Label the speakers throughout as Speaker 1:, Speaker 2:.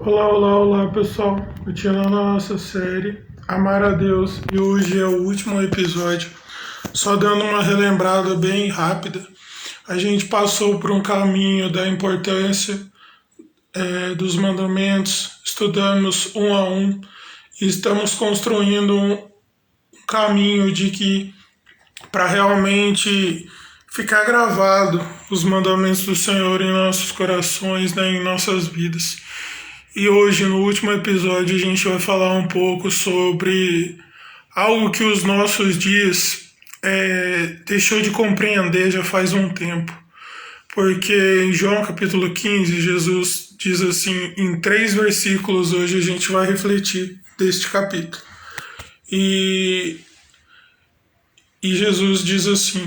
Speaker 1: Olá, olá, olá pessoal, continuando a nossa série Amar a Deus, e hoje é o último episódio. Só dando uma relembrada bem rápida, a gente passou por um caminho da importância dos mandamentos, estudamos um a um e estamos construindo um caminho de que para realmente ficar gravado os mandamentos do Senhor em nossos corações, né, em nossas vidas. E hoje, no último episódio, a gente vai falar um pouco sobre algo que os nossos dias deixou de compreender já faz um tempo. Porque em João capítulo 15, Jesus diz assim, em 3 versículos hoje a gente vai refletir deste capítulo. E Jesus diz assim: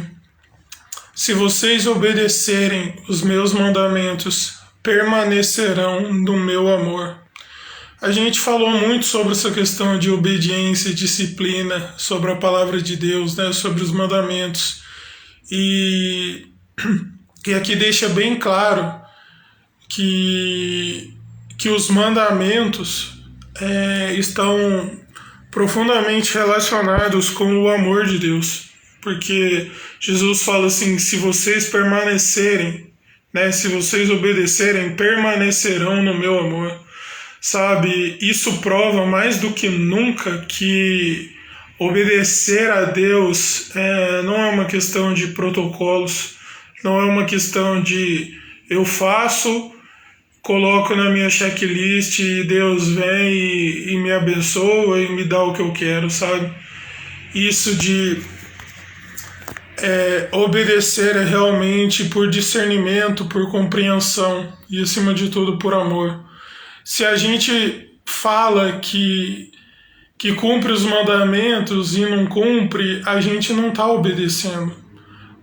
Speaker 1: se vocês obedecerem os meus mandamentos, permanecerão no meu amor. A gente falou muito sobre essa questão de obediência e disciplina, sobre a palavra de Deus, né, sobre os mandamentos. E aqui deixa bem claro que os mandamentos estão profundamente relacionados com o amor de Deus. Porque Jesus fala assim, se vocês permanecerem, né, se vocês obedecerem, permanecerão no meu amor. Sabe, isso prova mais do que nunca que obedecer a Deus não é uma questão de protocolos, não é uma questão de eu faço, coloco na minha checklist e Deus vem e me abençoa e me dá o que eu quero, sabe? Isso de obedecer é realmente por discernimento, por compreensão e, acima de tudo, por amor. Se a gente fala que cumpre os mandamentos e não cumpre, a gente não está obedecendo.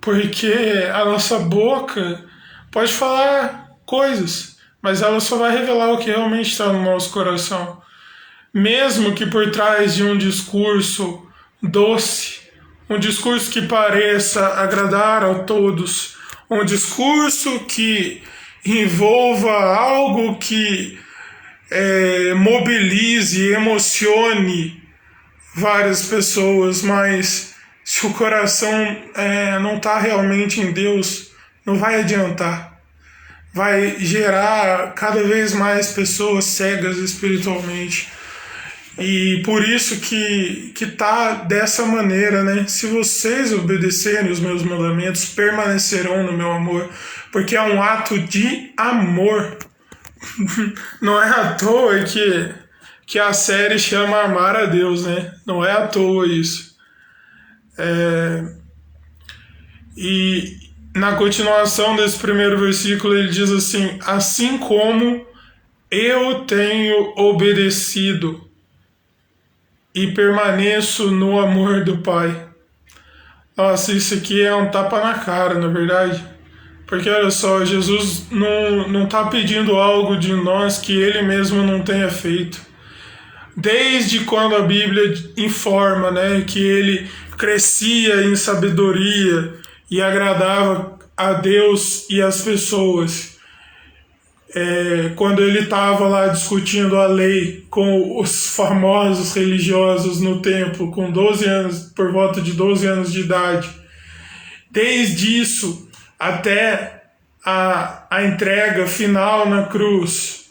Speaker 1: Porque a nossa boca pode falar coisas, mas ela só vai revelar o que realmente está no nosso coração. Mesmo que por trás de um discurso doce, um discurso que pareça agradar a todos, um discurso que envolva algo que mobilize, emocione várias pessoas, mas se o coração não está realmente em Deus, não vai adiantar. Vai gerar cada vez mais pessoas cegas espiritualmente. E por isso que tá dessa maneira, né? Se vocês obedecerem os meus mandamentos, permanecerão no meu amor, porque é um ato de amor. Não é à toa que a série chama Amar a Deus, né? Não é à toa isso. E na continuação desse primeiro versículo ele diz assim, assim como eu tenho obedecido e permaneço no amor do Pai. Nossa, isso aqui é um tapa na cara, na verdade. Porque olha só, Jesus não está pedindo algo de nós que Ele mesmo não tenha feito. Desde quando a Bíblia informa, né, que Ele crescia em sabedoria e agradava a Deus e as pessoas. Quando ele estava lá discutindo a lei com os famosos religiosos no templo, com 12 anos, por volta de 12 anos de idade. Desde isso até a entrega final na cruz,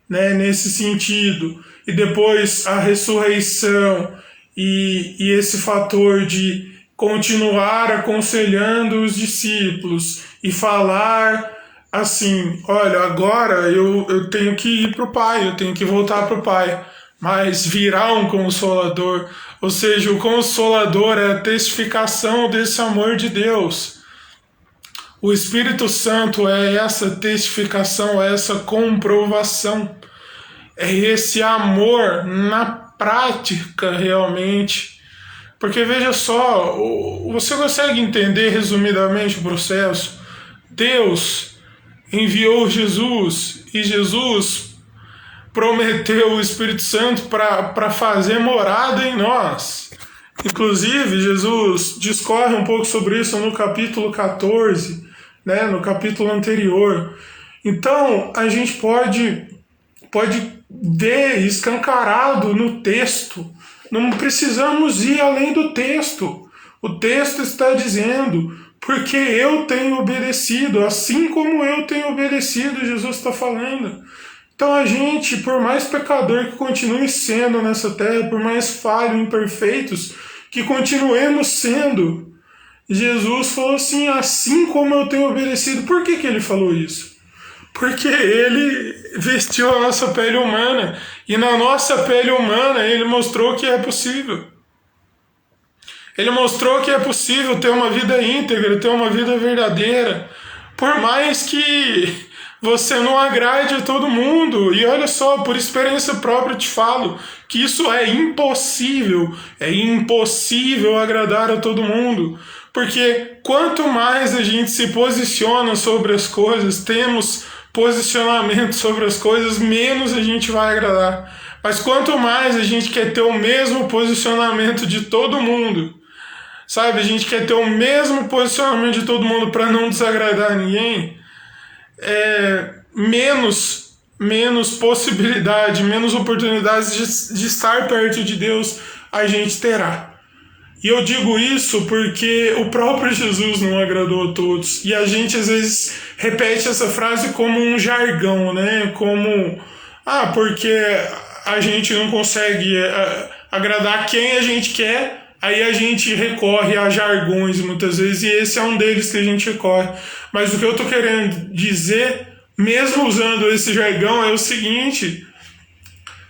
Speaker 1: né, nesse sentido, e depois a ressurreição e esse fator de continuar aconselhando os discípulos e falar assim, olha, agora eu tenho que ir para o Pai, eu tenho que voltar para o Pai, mas virá um Consolador, ou seja, o Consolador é a testificação desse amor de Deus. O Espírito Santo é essa testificação, é essa comprovação, é esse amor na prática realmente. Porque veja só, você consegue entender resumidamente o processo? Deus enviou Jesus e Jesus prometeu o Espírito Santo para fazer morada em nós. Inclusive, Jesus discorre um pouco sobre isso no capítulo 14, né, no capítulo anterior. Então, a gente pode pode ver escancarado no texto. Não precisamos ir além do texto. O texto está dizendo, porque eu tenho obedecido, assim como eu tenho obedecido, Jesus está falando. Então a gente, por mais pecador que continue sendo nessa terra, por mais falho, imperfeitos, que continuemos sendo, Jesus falou assim como eu tenho obedecido. Por que ele falou isso? Porque ele vestiu a nossa pele humana, e na nossa pele humana ele mostrou que é possível. Ele mostrou que é possível ter uma vida íntegra, ter uma vida verdadeira, por mais que você não agrade a todo mundo. E olha só, por experiência própria eu te falo que isso é impossível agradar a todo mundo. Porque quanto mais a gente se posiciona sobre as coisas, temos posicionamento sobre as coisas, menos a gente vai agradar. Mas quanto mais a gente quer ter o mesmo posicionamento de todo mundo, sabe, a gente quer ter o mesmo posicionamento de todo mundo para não desagradar ninguém, menos possibilidade, menos oportunidades de estar perto de Deus a gente terá. E eu digo isso porque o próprio Jesus não agradou a todos. E a gente às vezes repete essa frase como um jargão, né? Como, porque a gente não consegue agradar quem a gente quer, aí a gente recorre a jargões muitas vezes, e esse é um deles que a gente recorre. Mas o que eu estou querendo dizer, mesmo usando esse jargão, é o seguinte,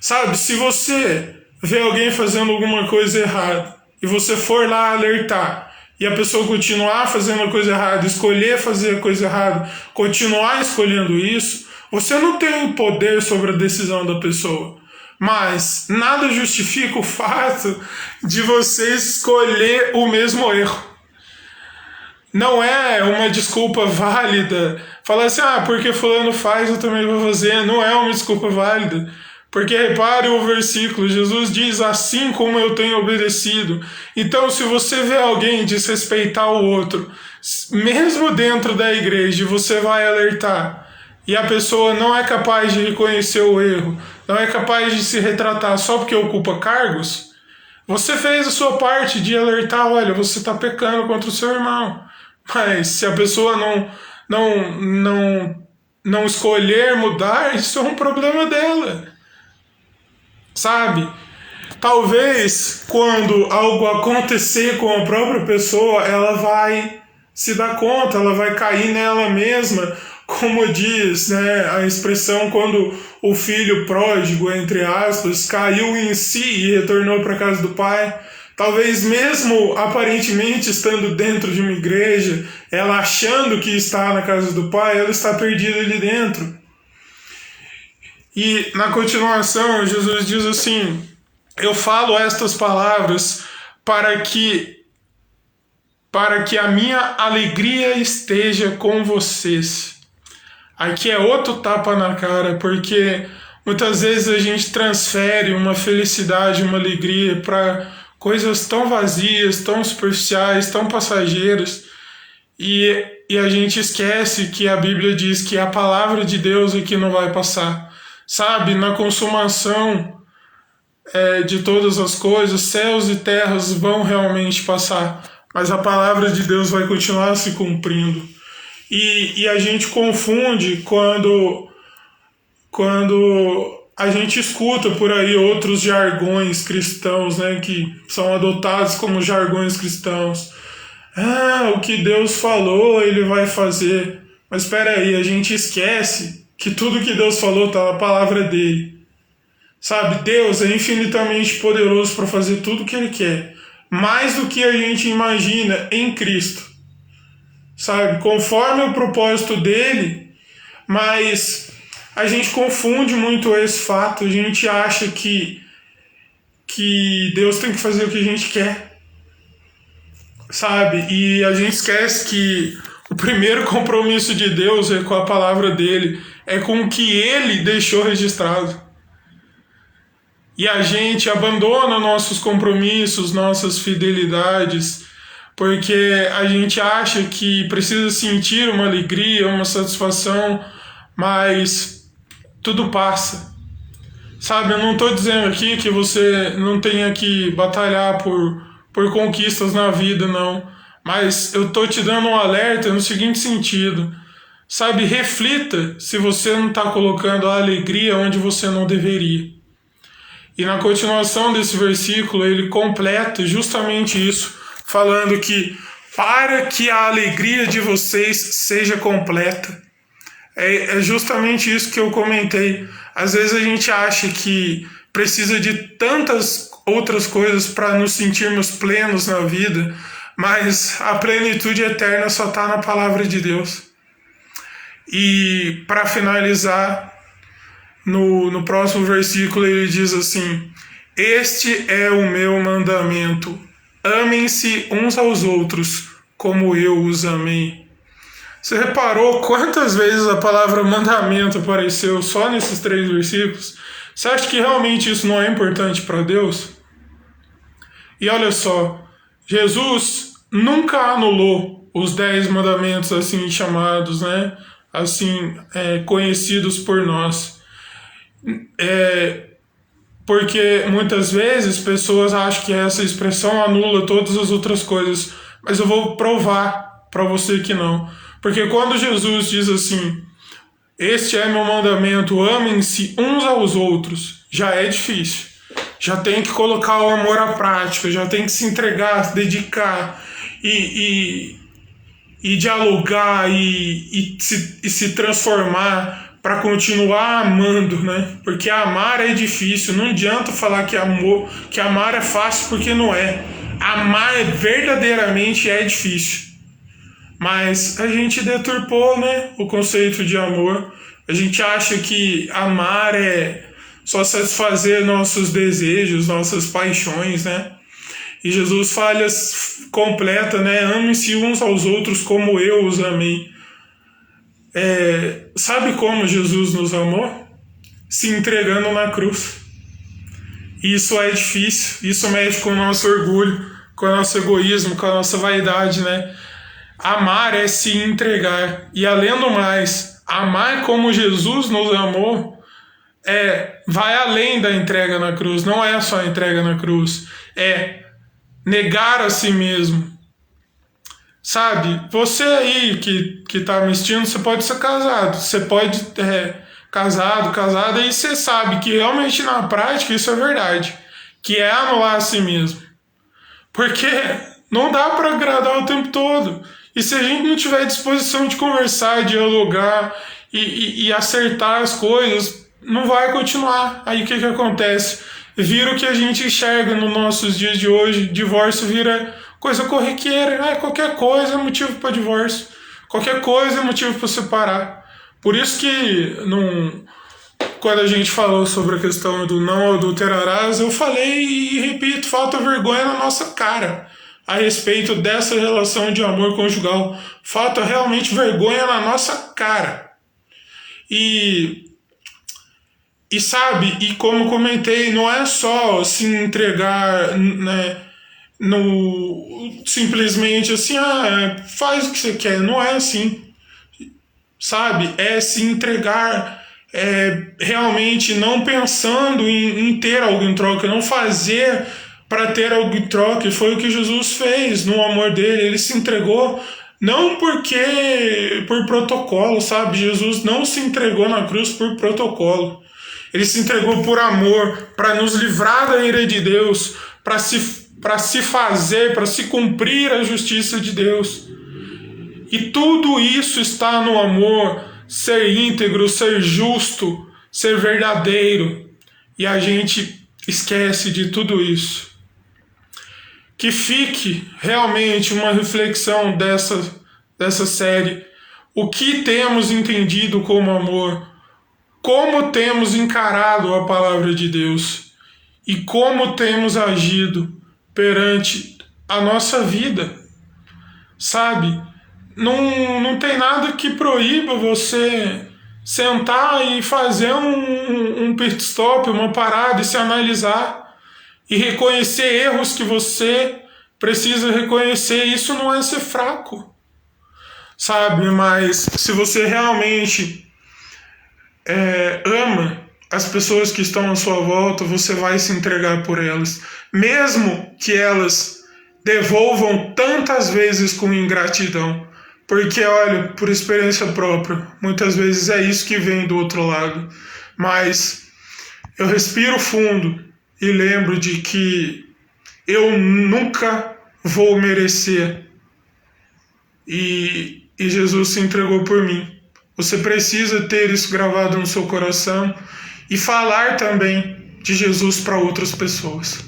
Speaker 1: sabe, se você vê alguém fazendo alguma coisa errada, e você for lá alertar, e a pessoa continuar fazendo a coisa errada, escolher fazer a coisa errada, continuar escolhendo isso, você não tem poder sobre a decisão da pessoa. Mas nada justifica o fato de você escolher o mesmo erro. Não é uma desculpa válida falar assim, porque fulano faz, eu também vou fazer. Não é uma desculpa válida. Porque repare o versículo, Jesus diz, assim como eu tenho obedecido. Então, se você vê alguém desrespeitar o outro, mesmo dentro da igreja, você vai alertar, e a pessoa não é capaz de reconhecer o erro, não é capaz de se retratar só porque ocupa cargos, você fez a sua parte de alertar, olha, você está pecando contra o seu irmão. Mas se a pessoa não escolher mudar, isso é um problema dela. Sabe? Talvez quando algo acontecer com a própria pessoa, ela vai se dar conta, ela vai cair nela mesma, como diz, né, a expressão, quando o filho pródigo, entre aspas, caiu em si e retornou para a casa do pai. Talvez mesmo aparentemente estando dentro de uma igreja, ela achando que está na casa do pai, ela está perdida ali dentro. E na continuação, Jesus diz assim, eu falo estas palavras para que a minha alegria esteja com vocês. Aqui é outro tapa na cara, porque muitas vezes a gente transfere uma felicidade, uma alegria para coisas tão vazias, tão superficiais, tão passageiras, e a gente esquece que a Bíblia diz que a palavra de Deus é que não vai passar. Sabe, na consumação de todas as coisas, céus e terras vão realmente passar, mas a palavra de Deus vai continuar se cumprindo. E a gente confunde quando a gente escuta por aí outros jargões cristãos, né, que são adotados como jargões cristãos. O que Deus falou, ele vai fazer. Mas espera aí, a gente esquece que tudo que Deus falou está na palavra dele. Sabe, Deus é infinitamente poderoso para fazer tudo o que ele quer, mais do que a gente imagina em Cristo. Sabe, conforme o propósito dele, mas a gente confunde muito esse fato, a gente acha que Deus tem que fazer o que a gente quer, sabe, e a gente esquece que o primeiro compromisso de Deus é com a palavra dele, é com o que ele deixou registrado. E a gente abandona nossos compromissos, nossas fidelidades, porque a gente acha que precisa sentir uma alegria, uma satisfação, mas tudo passa. Sabe, eu não estou dizendo aqui que você não tenha que batalhar por conquistas na vida, não. Mas eu estou te dando um alerta no seguinte sentido. Sabe, reflita se você não está colocando a alegria onde você não deveria. E na continuação desse versículo, ele completa justamente isso, falando que para que a alegria de vocês seja completa. É justamente isso que eu comentei. Às vezes a gente acha que precisa de tantas outras coisas para nos sentirmos plenos na vida, mas a plenitude eterna só está na palavra de Deus. E para finalizar, no próximo versículo ele diz assim: este é o meu mandamento, amem-se uns aos outros como eu os amei. Você reparou quantas vezes a palavra mandamento apareceu só nesses 3 versículos? Você acha que realmente isso não é importante para Deus? E olha só, Jesus nunca anulou os 10 mandamentos assim chamados, né? Assim, conhecidos por nós. Porque muitas vezes pessoas acham que essa expressão anula todas as outras coisas, mas eu vou provar para você que não. Porque quando Jesus diz assim, este é meu mandamento, amem-se uns aos outros, já é difícil. Já tem que colocar o amor à prática, já tem que se entregar, se dedicar e dialogar e se transformar para continuar amando, né? Porque amar é difícil, não adianta falar que amar é fácil, porque não é. Amar verdadeiramente é difícil. Mas a gente deturpou, né, o conceito de amor. A gente acha que amar é só satisfazer nossos desejos, nossas paixões, né? E Jesus completa, né? Amem-se uns aos outros como eu os amei. Sabe como Jesus nos amou? Se entregando na cruz. Isso é difícil, isso mexe com o nosso orgulho, com o nosso egoísmo, com a nossa vaidade, né? Amar é se entregar. E além do mais, amar como Jesus nos amou vai além da entrega na cruz. Não é só a entrega na cruz. É negar a si mesmo. Sabe? Você aí que tá me assistindo, você pode ser casado. Você pode casada, e você sabe que realmente na prática isso é verdade. Que é anular a si mesmo. Porque não dá para agradar o tempo todo. E se a gente não tiver disposição de conversar, dialogar e acertar as coisas, não vai continuar. Aí o que acontece? Vira o que a gente enxerga nos nossos dias de hoje. Divórcio vira coisa corriqueira. Qualquer coisa é motivo para divórcio. Qualquer coisa é motivo para separar. Por isso que quando a gente falou sobre a questão do não adulterarás, eu falei e repito, falta vergonha na nossa cara a respeito dessa relação de amor conjugal. Falta realmente vergonha na nossa cara. E sabe, e como comentei, não é só se entregar, né, simplesmente assim, faz o que você quer. Não é assim, sabe? É se entregar realmente não pensando em ter algo em troca, não fazer para ter algo em troca. Foi o que Jesus fez no amor dele. Ele se entregou não por protocolo, sabe? Jesus não se entregou na cruz por protocolo. Ele se entregou por amor, para nos livrar da ira de Deus, para se fazer, para se cumprir a justiça de Deus. E tudo isso está no amor, ser íntegro, ser justo, ser verdadeiro. E a gente esquece de tudo isso. Que fique realmente uma reflexão dessa série. O que temos entendido como amor? Como temos encarado a palavra de Deus? E como temos agido perante a nossa vida? Sabe? Não tem nada que proíba você sentar e fazer um pit stop, uma parada e se analisar e reconhecer erros que você precisa reconhecer. Isso não é ser fraco, sabe? Mas se você realmente ama as pessoas que estão à sua volta, você vai se entregar por elas, mesmo que elas devolvam tantas vezes com ingratidão. Porque, olha, por experiência própria, muitas vezes é isso que vem do outro lado. Mas eu respiro fundo e lembro de que eu nunca vou merecer. E Jesus se entregou por mim. Você precisa ter isso gravado no seu coração e falar também de Jesus para outras pessoas.